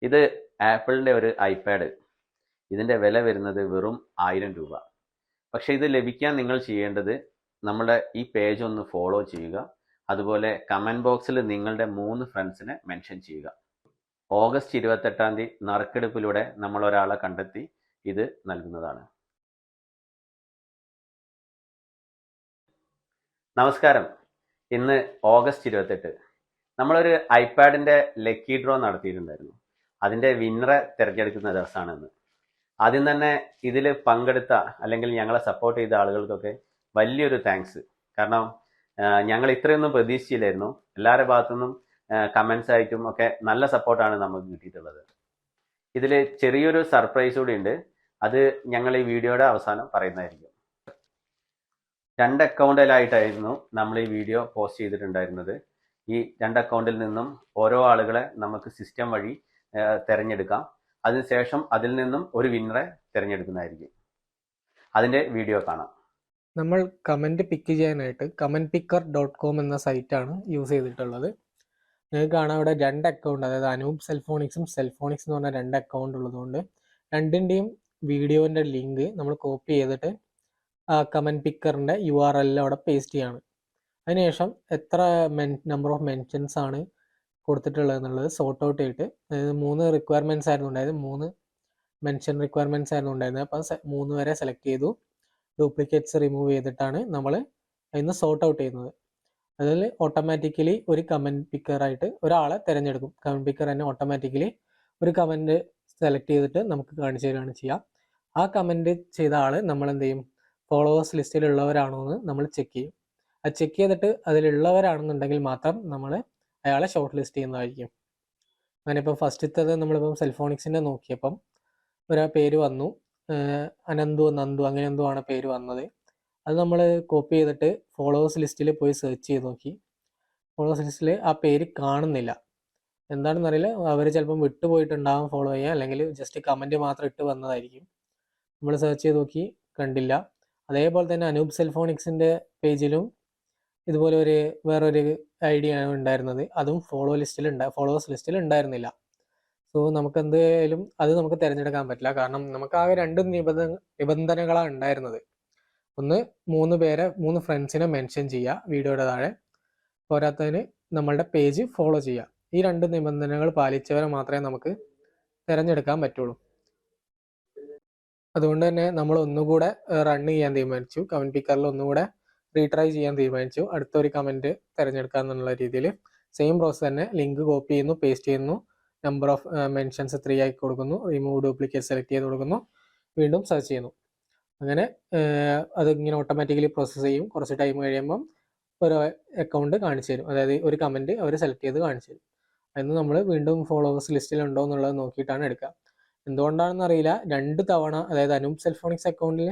ഇത് ആപ്പിളിൻ്റെ ഒരു ഐപാഡ്. ഇതിൻ്റെ വില വരുന്നത് വെറും 1000 രൂപ. പക്ഷേ ഇത് ലഭിക്കാൻ നിങ്ങൾ ചെയ്യേണ്ടത് നമ്മുടെ ഈ പേജ് ഒന്ന് ഫോളോ ചെയ്യുക. അതുപോലെ കമൻറ്റ് ബോക്സിൽ നിങ്ങളുടെ 3 ഫ്രണ്ട്സിനെ മെൻഷൻ ചെയ്യുക. ഓഗസ്റ്റ് 28-ാം തീയതി നറുക്കെടുപ്പിലൂടെ നമ്മൾ ഒരാളെ കണ്ടെത്തി ഇത് നൽകുന്നതാണ്. നമസ്കാരം. ഇന്ന് ഓഗസ്റ്റ് 28. നമ്മളൊരു ഐപാഡിൻ്റെ ലക്കി ഡ്രോ നടത്തിയിട്ടുണ്ടായിരുന്നു. അതിൻ്റെ വിന്നറെ തിരഞ്ഞെടുക്കുന്ന ദിവസമാണ് ഇന്ന്. ആദ്യം തന്നെ ഇതിൽ പങ്കെടുത്ത അല്ലെങ്കിൽ ഞങ്ങളെ സപ്പോർട്ട് ചെയ്ത ആളുകൾക്കൊക്കെ വലിയൊരു താങ്ക്സ്. കാരണം ഞങ്ങൾ ഇത്രയൊന്നും പ്രതീക്ഷിച്ചില്ലായിരുന്നു. എല്ലാവരുടെ ഭാഗത്തുനിന്നും കമൻസ് ആയിട്ടും ഒക്കെ നല്ല സപ്പോർട്ടാണ് നമുക്ക് കിട്ടിയിട്ടുള്ളത്. ഇതിൽ ചെറിയൊരു സർപ്രൈസ് കൂടി ഉണ്ട്. അത് ഞങ്ങൾ ഈ വീഡിയോയുടെ അവസാനം പറയുന്നതായിരിക്കും. 2 അക്കൗണ്ടിലായിട്ടായിരുന്നു നമ്മൾ ഈ വീഡിയോ പോസ്റ്റ് ചെയ്തിട്ടുണ്ടായിരുന്നത്. ഈ 2 അക്കൗണ്ടിൽ നിന്നും ഓരോ ആളുകളെ നമുക്ക് സിസ്റ്റം വഴി തിരഞ്ഞെടുക്കാം. അതിനുശേഷം അതിൽ നിന്നും ഒരു വിന്നറെ തിരഞ്ഞെടുക്കുന്നതായിരിക്കും. അതിൻ്റെ വീഡിയോ കാണാം. നമ്മൾ കമൻറ്റ് പിക്ക് ചെയ്യാനായിട്ട് commentpicker.com എന്ന സൈറ്റാണ് യൂസ് ചെയ്തിട്ടുള്ളത്. നിങ്ങൾക്ക് കാണാം ഇവിടെ 2 അക്കൗണ്ട്, അതായത് അനൂപ് സെൽഫോണിക്സും സെൽഫോണിക്സ് എന്ന് പറഞ്ഞ 2 അക്കൗണ്ട് ഉള്ളതുകൊണ്ട് രണ്ടിൻ്റെയും വീഡിയോൻ്റെ ലിങ്ക് നമ്മൾ കോപ്പി ചെയ്തിട്ട് ആ കമൻറ്റ് പിക്കറിൻ്റെ URL അവിടെ പേസ്റ്റ് ചെയ്യാണ്. അതിനുശേഷം എത്ര നമ്പർ ഓഫ് മെൻഷൻസ് ആണ് കൊടുത്തിട്ടുള്ളത് എന്നുള്ളത് സോർട്ട് ഔട്ട് ചെയ്തിട്ട്, അതായത് 3 റിക്വയർമെൻറ്റ്സ് ആയിരുന്നു ഉണ്ടായത്, 3 മെൻഷൻ റിക്വയർമെൻറ്റ്സ് ആയിരുന്നു ഉണ്ടായിരുന്നത്. അപ്പോൾ 3 വരെ സെലക്ട് ചെയ്തു. ഡ്യൂപ്ലിക്കേറ്റ്സ് റിമൂവ് ചെയ്തിട്ടാണ് നമ്മൾ അതിന് സോർട്ട് ഔട്ട് ചെയ്യുന്നത്. അതിൽ ഓട്ടോമാറ്റിക്കലി ഒരു കമൻറ്റ് പിക്കറായിട്ട് ഒരാളെ തിരഞ്ഞെടുക്കും. കമൻറ്റ് പിക്കർ തന്നെ ഓട്ടോമാറ്റിക്കലി ഒരു കമൻറ്റ് സെലക്ട് ചെയ്തിട്ട് നമുക്ക് കാണിച്ചു തരികയാണ് ചെയ്യുക. ആ കമൻറ്റ് ചെയ്ത ആൾ നമ്മൾ എന്ത് ചെയ്യും, ഫോളോവേഴ്സ് ലിസ്റ്റിലുള്ളവരാണോ എന്ന് നമ്മൾ ചെക്ക് ചെയ്യും. അത് ചെക്ക് ചെയ്തിട്ട് അതിലുള്ളവരാണെന്നുണ്ടെങ്കിൽ മാത്രം നമ്മൾ അയാളെ ഷോർട്ട് ലിസ്റ്റ് ചെയ്യുന്നതായിരിക്കും. അങ്ങനെ ഇപ്പോൾ ഫസ്റ്റത്തത് നമ്മളിപ്പം സെൽഫോണിക്സിൻ്റെ നോക്കിയപ്പം ഒരു പേര് വന്നു, അനന്തു നന്ദു അങ്ങനെ എന്തോ ആണ് പേര് വന്നത്. അത് നമ്മൾ കോപ്പി ചെയ്തിട്ട് ഫോളോവേഴ്സ് ലിസ്റ്റിൽ പോയി സെർച്ച് ചെയ്ത് നോക്കി. ഫോളോവേഴ്സ് ലിസ്റ്റിൽ ആ പേര് കാണുന്നില്ല. എന്താണെന്നറിയില്ല, അവർ ചിലപ്പം വിട്ടുപോയിട്ടുണ്ടാകും ഫോളോ ചെയ്യാൻ, അല്ലെങ്കിൽ ജസ്റ്റ് കമൻറ്റ് മാത്രം ഇട്ട് വന്നതായിരിക്കും. നമ്മൾ സെർച്ച് ചെയ്ത് നോക്കി, കണ്ടില്ല. അതേപോലെ തന്നെ അനൂപ് സെൽഫോണിക്സിൻ്റെ പേജിലും ഇതുപോലെ വേറൊരു ഐഡിയ ആണ് ഉണ്ടായിരുന്നത്. അതും ഫോളോവേഴ്സ് ലിസ്റ്റിൽ ഉണ്ടായിരുന്നില്ല. സോ നമുക്ക് എന്തായാലും അത് നമുക്ക് തിരഞ്ഞെടുക്കാൻ പറ്റില്ല. കാരണം നമുക്ക് ആകെ 2 നിബന്ധനകളാണ് ഉണ്ടായിരുന്നത്. ഒന്ന്, 3 ഫ്രണ്ട്സിനെ മെൻഷൻ ചെയ്യുക വീഡിയോയുടെ താഴെ. പോരാത്തതിന് നമ്മളുടെ പേജ് ഫോളോ ചെയ്യുക. ഈ 2 നിബന്ധനകൾ പാലിച്ചവരെ മാത്രമേ നമുക്ക് തിരഞ്ഞെടുക്കാൻ പറ്റുള്ളൂ. അതുകൊണ്ട് തന്നെ നമ്മൾ ഒന്നുകൂടെ റൺ ചെയ്യാൻ തീരുമാനിച്ചു. കമൻറ്റ് പിക്കറിൽ ഒന്നുകൂടെ റീട്രൈ ചെയ്യാൻ തീരുമാനിച്ചു. അടുത്തൊരു കമൻറ്റ് തിരഞ്ഞെടുക്കുക എന്നുള്ള രീതിയിൽ സെയിം പ്രോസസ് തന്നെ. ലിങ്ക് കോപ്പി ചെയ്യുന്നു, പേസ്റ്റ് ചെയ്യുന്നു, നമ്പർ ഓഫ് മെൻഷൻസ് 3 ആക്കി കൊടുക്കുന്നു, റിമൂവ് ഡ്യൂപ്ലിക്കേറ്റ് സെലക്ട് ചെയ്ത് കൊടുക്കുന്നു, വീണ്ടും സെർച്ച് ചെയ്യുന്നു. അങ്ങനെ അതിങ്ങനെ ഓട്ടോമാറ്റിക്കലി പ്രോസസ്സ് ചെയ്യും. കുറച്ച് ടൈം കഴിയുമ്പം ഒരു അക്കൗണ്ട് കാണിച്ചു തരും, അതായത് ഒരു കമൻറ്റ് അവർ സെലക്ട് ചെയ്ത് കാണിച്ചു തരും. അതിന് നമ്മൾ വീണ്ടും ഫോളോവേഴ്സ് ലിസ്റ്റിലുണ്ടോ എന്നുള്ളത് നോക്കിയിട്ടാണ് എടുക്കുക. എന്തുകൊണ്ടാണെന്ന് അറിയില്ല, 2 തവണ, അതായത് അനൂപ് സെൽഫോണിക്സ് അക്കൗണ്ടിൽ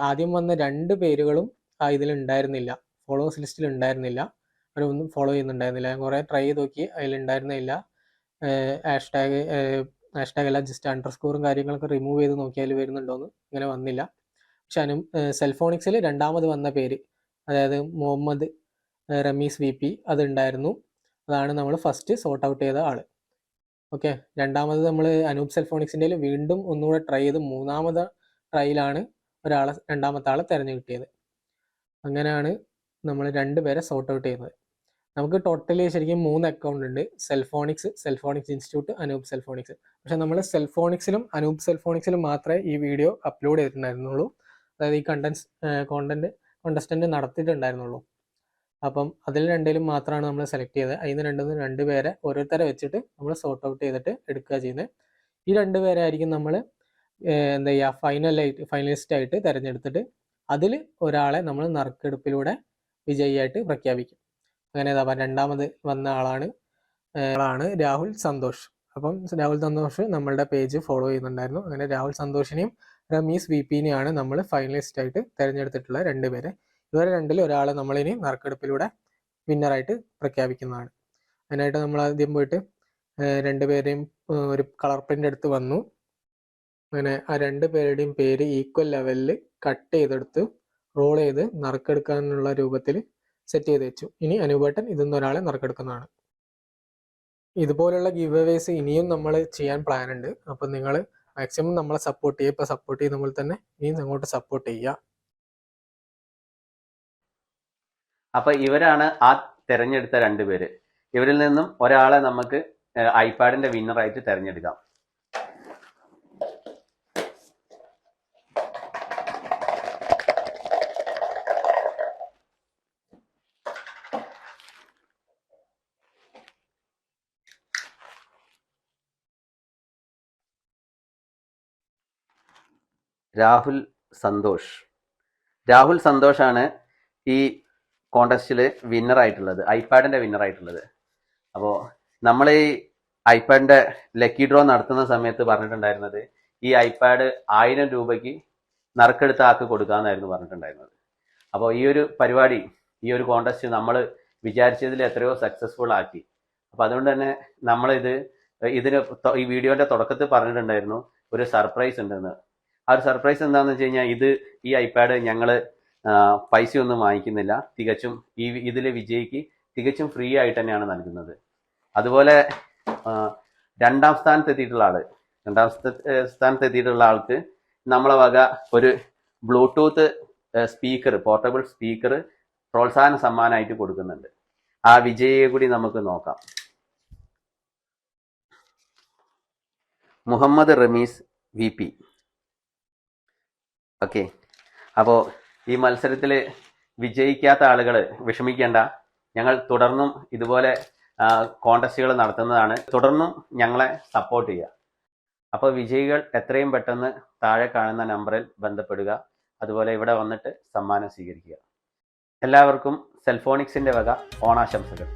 ആദ്യം വന്ന 2 പേരുകളും ഇതിലുണ്ടായിരുന്നില്ല, ഫോളോവേഴ്സ് ലിസ്റ്റിൽ ഉണ്ടായിരുന്നില്ല. അവരൊന്നും ഫോളോ ചെയ്യുന്നുണ്ടായിരുന്നില്ല. ഞാൻ കുറേ ട്രൈ ചെയ്ത് നോക്കി, അതിലുണ്ടായിരുന്നില്ല. ഹാഷ്ടാഗ് അല്ല, ജസ്റ്റ് അണ്ടർസ്കോറും കാര്യങ്ങളൊക്കെ റിമൂവ് ചെയ്ത് നോക്കിയാൽ വരുന്നുണ്ടോയെന്ന്, ഇങ്ങനെ വന്നില്ല. പക്ഷെ സെൽഫോണിക്സിൽ രണ്ടാമത് വന്ന പേര്, അതായത് മുഹമ്മദ് റമീസ് VP, അതുണ്ടായിരുന്നു. അതാണ് നമ്മൾ ഫസ്റ്റ് സോർട്ട് ഔട്ട് ചെയ്ത ആൾ. ഓക്കെ, രണ്ടാമത് നമ്മൾ അനൂപ് സെൽഫോണിക്സിൻ്റെ വീണ്ടും ഒന്നുകൂടെ ട്രൈ ചെയ്ത് 3ാമത് ട്രൈയിലാണ് രണ്ടാമത്തെ ആളെ തിരഞ്ഞു കിട്ടിയത്. അങ്ങനെയാണ് നമ്മൾ 2 പേരെ സോർട്ട് ഔട്ട് ചെയ്യുന്നത്. നമുക്ക് ടോട്ടലി ശരിക്കും 3 അക്കൗണ്ട് ഉണ്ട്. സെൽഫോണിക്സ് ഇൻസ്റ്റിറ്റ്യൂട്ട്, അനൂപ് സെൽഫോണിക്സ്. പക്ഷെ നമ്മൾ സെൽഫോണിക്സിലും അനൂപ് സെൽഫോണിക്സിലും മാത്രമേ ഈ വീഡിയോ അപ്ലോഡ് ചെയ്തിട്ടുണ്ടായിരുന്നുള്ളൂ. അതായത് ഈ കോണ്ടസ്റ്റന്റ് നടത്തിയിട്ടുണ്ടായിരുന്നുള്ളൂ. അപ്പം അതിൽ 2ലും മാത്രമാണ് നമ്മൾ സെലക്ട് ചെയ്തത്. അതിന് 2 പേരെ ഓരോരുത്തരെ വെച്ചിട്ട് നമ്മൾ സോർട്ട് ഔട്ട് ചെയ്തിട്ട് എടുക്കുക ചെയ്യുന്നത്. ഈ 2 പേരെ ആയിരിക്കും നമ്മൾ എന്താ ചെയ്യുക, ഫൈനലിസ്റ്റ് ആയിട്ട് തിരഞ്ഞെടുത്തിട്ട് അതിൽ ഒരാളെ നമ്മൾ നറുക്കെടുപ്പിലൂടെ വിജയിയായിട്ട് പ്രഖ്യാപിക്കും. അങ്ങനെ രണ്ടാമത് വന്ന ആളാണ് രാഹുൽ സന്തോഷ്. അപ്പം രാഹുൽ സന്തോഷ് നമ്മളുടെ പേജ് ഫോളോ ചെയ്യുന്നുണ്ടായിരുന്നു. അങ്ങനെ രാഹുൽ സന്തോഷിനെയും റമീസ് VPനെയാണ് നമ്മൾ ഫൈനലിസ്റ്റ് ആയിട്ട് തിരഞ്ഞെടുത്തിട്ടുള്ള 2 പേരെ. ഇവരെ 2ൽ ഒരാളെ നമ്മളിനി നറുക്കെടുപ്പിലൂടെ വിന്നറായിട്ട് പ്രഖ്യാപിക്കുന്നതാണ്. അതിനായിട്ട് നമ്മൾ ആദ്യം പോയിട്ട് 2 പേരെയും ഒരു കളർ പ്രിൻ്റ് എടുത്ത് വന്നു. അങ്ങനെ ആ 2 പേരുടെയും പേര് ഈക്വൽ ലെവലിൽ കട്ട് ചെയ്തെടുത്ത് റോൾ ചെയ്ത് നറുക്കെടുക്കാനുള്ള രൂപത്തിൽ സെറ്റ് ചെയ്ത് വെച്ചു. ഇനി അനൂപേട്ടൻ ഇതിൽ നിന്ന് ഒരാളെ നറുക്കെടുക്കുന്നതാണ്. ഇതുപോലുള്ള ഗിവ് അവേസ് ഇനിയും നമ്മൾ ചെയ്യാൻ പ്ലാൻ ഉണ്ട്. അപ്പം നിങ്ങൾ മാക്സിമം നമ്മളെ സപ്പോർട്ട് ചെയ്യുക. ഇപ്പോൾ സപ്പോർട്ട് ചെയ്യുന്ന പോലെ തന്നെ ഇനിയും അങ്ങോട്ട് സപ്പോർട്ട് ചെയ്യുക. അപ്പൊ ഇവരാണ് ആ തെരഞ്ഞെടുത്ത 2 പേര്. ഇവരിൽ നിന്നും ഒരാളെ നമുക്ക് ഐപാഡിന്റെ വിന്നറായിട്ട് തെരഞ്ഞെടുക്കാം. രാഹുൽ സന്തോഷാണ് ഈ കോണ്ടസ്റ്റിൽ വിന്നറായിട്ടുള്ളത്, ഐപാഡിന്റെ വിന്നറായിട്ടുള്ളത്. അപ്പോൾ നമ്മൾ ഈ ഐപാഡിന്റെ ലക്കി ഡ്രോ നടത്തുന്ന സമയത്ത് പറഞ്ഞിട്ടുണ്ടായിരുന്നത് ഈ ഐപാഡ് 1000 രൂപയ്ക്ക് നറുക്കെടുത്ത ആൾക്ക് കൊടുക്കാമെന്നായിരുന്നു പറഞ്ഞിട്ടുണ്ടായിരുന്നത്. അപ്പോൾ ഈ ഒരു പരിപാടി, ഈ ഒരു കോണ്ടസ്റ്റ് നമ്മൾ വിചാരിച്ചതിൽ എത്രയോ സക്സസ്ഫുൾ ആക്കി. അപ്പോൾ അതുകൊണ്ട് തന്നെ നമ്മളിത് ഈ വീഡിയോന്റെ തുടക്കത്തിൽ പറഞ്ഞിട്ടുണ്ടായിരുന്നു ഒരു സർപ്രൈസ് ഉണ്ടെന്ന്. ആ ഒരു സർപ്രൈസ് എന്താണെന്ന് വെച്ച് കഴിഞ്ഞാൽ ഈ ഐപാഡ് ഞങ്ങൾ പൈസയൊന്നും വാങ്ങിക്കുന്നില്ല, തികച്ചും ഇതിൽ വിജയിക്ക് തികച്ചും ഫ്രീ ആയിട്ട് തന്നെയാണ് നൽകുന്നത്. അതുപോലെ 2ാം സ്ഥാനത്തെത്തിയിട്ടുള്ള ആൾക്ക് നമ്മളെ വക ഒരു ബ്ലൂടൂത്ത് സ്പീക്കർ, പോർട്ടബിൾ സ്പീക്കർ പ്രോത്സാഹന സമ്മാനമായിട്ട് കൊടുക്കുന്നുണ്ട്. ആ വിജയിയെ കൂടി നമുക്ക് നോക്കാം. മുഹമ്മദ് റമീസ് VP. ഓക്കെ, അപ്പോൾ ഈ മത്സരത്തിൽ വിജയിക്കാത്ത ആളുകൾ വിഷമിക്കേണ്ട. ഞങ്ങൾ തുടർന്നും ഇതുപോലെ കോണ്ടസ്റ്റുകൾ നടത്തുന്നതാണ്. തുടർന്നും ഞങ്ങളെ സപ്പോർട്ട് ചെയ്യുക. അപ്പോൾ വിജയികൾ എത്രയും പെട്ടെന്ന് താഴെ കാണുന്ന നമ്പറിൽ ബന്ധപ്പെടുക. അതുപോലെ ഇവിടെ വന്നിട്ട് സമ്മാനം സ്വീകരിക്കുക. എല്ലാവർക്കും സെൽഫോണിക്സിന്റെ വക ഓണാശംസകൾ.